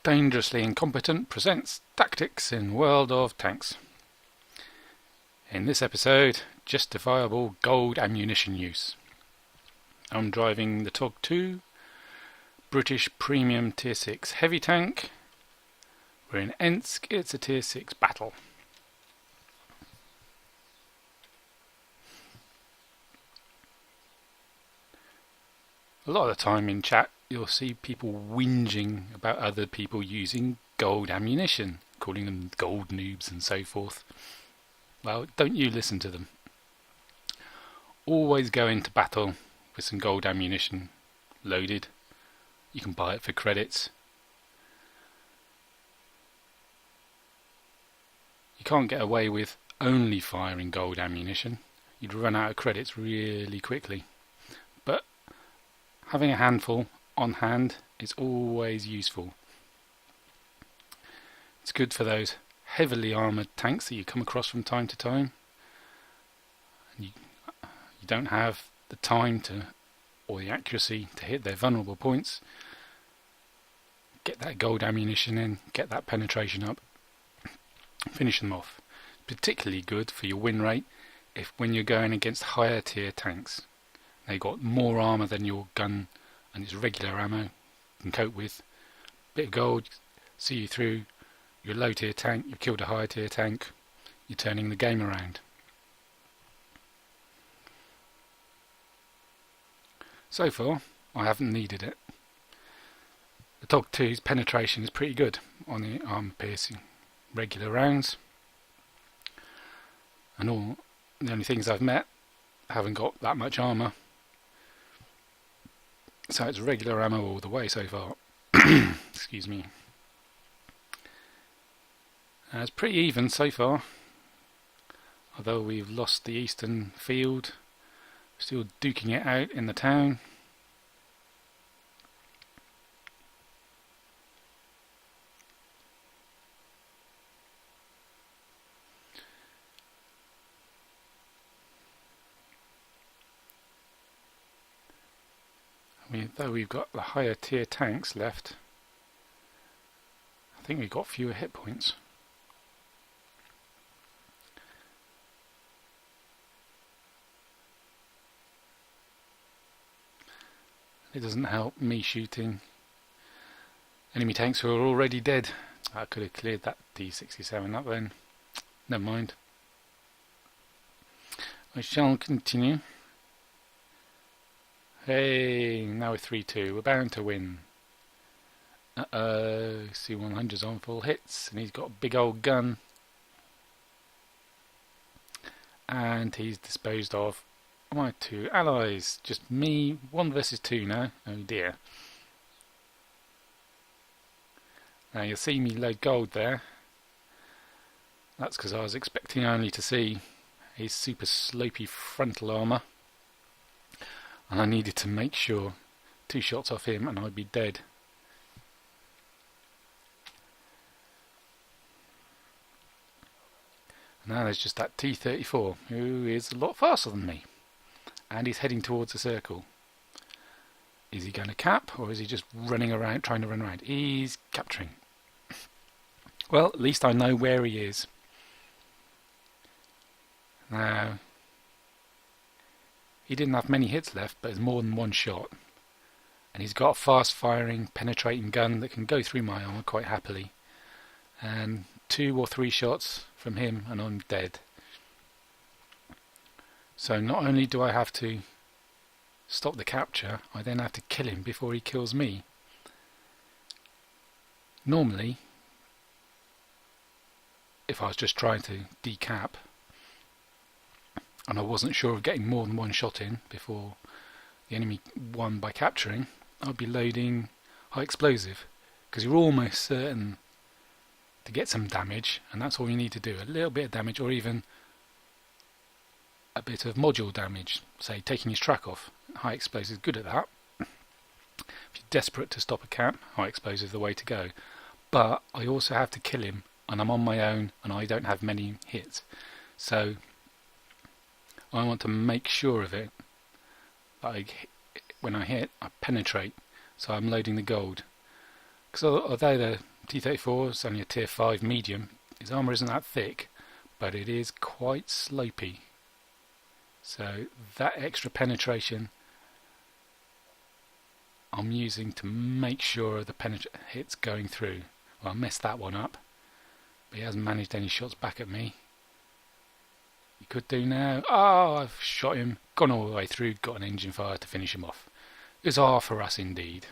Dangerously Incompetent presents Tactics in World of Tanks. In this episode, Justifiable Gold Ammunition Use. I'm driving the TOG 2, British Premium Tier 6 Heavy Tank. We're in Ensk, it's a Tier 6 battle. A lot of the time in chat you'll see people whinging about other people using gold ammunition, calling them gold noobs and so forth. Well, don't you listen to them. Always go into battle with some gold ammunition loaded. You can buy it for credits. You can't get away with only firing gold ammunition. You'd run out of credits really quickly. But having a handful on hand is always useful. It's good for those heavily armoured tanks that you come across from time to time. You don't have the time to, or the accuracy to hit their vulnerable points. Get that gold ammunition in, get that penetration up, finish them off. Particularly good for your win rate when you're going against higher tier tanks. They've got more armour than your gun, and it's regular ammo you can cope with. Bit of gold, see you through. You're a low tier tank, you've killed a higher tier tank, you're turning the game around. So far, I haven't needed it. The TOG 2's penetration is pretty good on the armor piercing regular rounds. And all the only things I've met haven't got that much armour. So it's regular ammo all the way so far. Excuse me. It's pretty even so far. Although we've lost the eastern field, still duking it out in the town. Though we've got the higher tier tanks left, I think we've got fewer hit points. It doesn't help me shooting enemy tanks who are already dead. I could have cleared that D67 up then. Never mind. I shall continue. Hey, now we're 3-2. We're bound to win. C100's on full hits, and he's got a big old gun. And he's disposed of my two allies. Just me, 1 versus 2 now. Oh dear. Now you'll see me load gold there. That's because I was expecting only to see his super slopey frontal armour. And I needed to make sure 2 shots off him and I'd be dead. Now there's just that T-34 who is a lot faster than me. And he's heading towards the circle. Is he going to cap, or is he just running around, trying to run around? He's capturing. Well, at least I know where he is. Now, he didn't have many hits left, but it's more than 1 shot. And he's got a fast-firing, penetrating gun that can go through my armour quite happily. And 2 or 3 shots from him and I'm dead. So not only do I have to stop the capture, I then have to kill him before he kills me. Normally, if I was just trying to decap, and I wasn't sure of getting more than 1 shot in before the enemy won by capturing, I'd be loading high explosive, because you're almost certain to get some damage, and that's all you need to do, a little bit of damage, or even a bit of module damage, say taking his track off. High explosive is good at that. If you're desperate to stop a cap, high explosive is the way to go. But I also have to kill him, and I'm on my own, and I don't have many hits. So I want to make sure of it. When I hit, I penetrate. So I'm loading the gold. Because although the T-34 is only a tier 5 medium, his armour isn't that thick, but it is quite slopey. So that extra penetration I'm using to make sure the hit's going through. Well, I messed that one up, but he hasn't managed any shots back at me. He could do now. Oh, I've shot him, gone all the way through, got an engine fire to finish him off. It was R for us indeed.